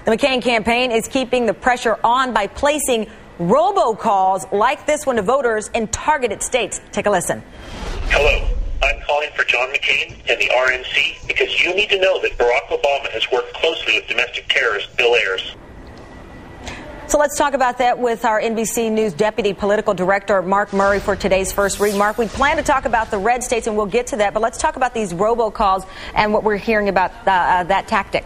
The McCain campaign is keeping the pressure on by placing robocalls like this one to voters in targeted states. Take a listen. Hello, I'm calling for John McCain and the RNC because you need to know that Barack Obama has worked closely with domestic terrorist Bill Ayers. So let's talk about that with our NBC News Deputy Political Director, Mark Murray, for today's First Read. Mark, we plan to talk about the red states, and we'll get to that, but let's talk about these robocalls and what we're hearing about that tactic.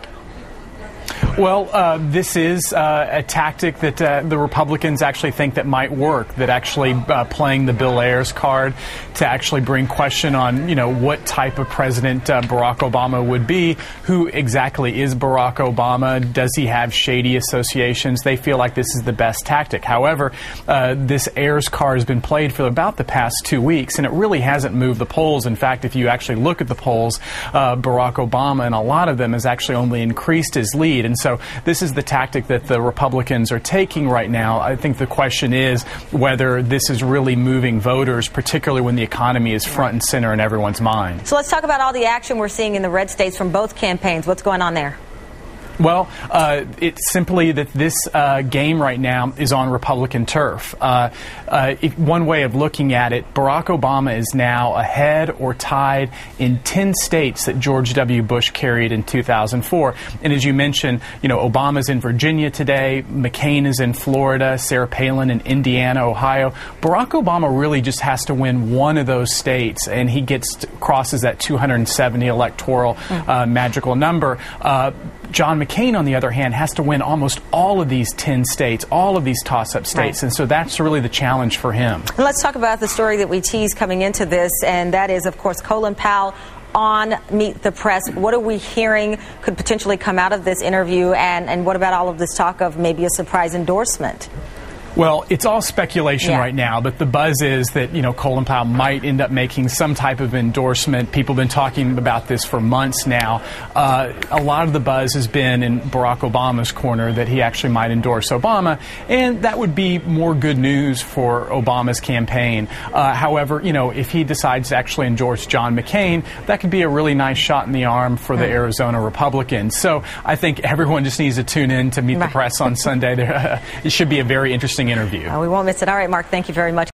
Well, this is a tactic that the Republicans actually think that might work, that actually playing the Bill Ayers card to actually bring question on, what type of president Barack Obama would be. Who exactly is Barack Obama? Does he have shady associations? They feel like this is the best tactic. However, this Ayers card has been played for about the past 2 weeks, and it really hasn't moved the polls. In fact, if you actually look at the polls, Barack Obama, and a lot of them, has actually only increased his lead. And so this is the tactic that the Republicans are taking right now. I think the question is whether this is really moving voters, particularly when the economy is front and center in everyone's mind. So let's talk about all the action we're seeing in the red states from both campaigns. What's going on there? Well, it's simply that this game right now is on Republican turf. One way of looking at it, Barack Obama is now ahead or tied in 10 states that George W. Bush carried in 2004. And as you mentioned, Obama's in Virginia today, McCain is in Florida, Sarah Palin in Indiana, Ohio. Barack Obama really just has to win one of those states, and he crosses that 270 electoral magical number. John McCain, on the other hand, has to win almost all of these 10 states, all of these toss-up states, and so that's really the challenge for him. And let's talk about the story that we teased coming into this, and that is, of course, Colin Powell on Meet the Press. What are we hearing could potentially come out of this interview, and what about all of this talk of maybe a surprise endorsement? Well, it's all speculation right now, but the buzz is that, Colin Powell might end up making some type of endorsement. People have been talking about this for months now. A lot of the buzz has been in Barack Obama's corner that he actually might endorse Obama, and that would be more good news for Obama's campaign. However, if he decides to actually endorse John McCain, that could be a really nice shot in the arm for the Arizona Republicans. So I think everyone just needs to tune in to Meet the Press on Sunday. It should be a very interesting interview. We won't miss it. All right, Mark, thank you very much.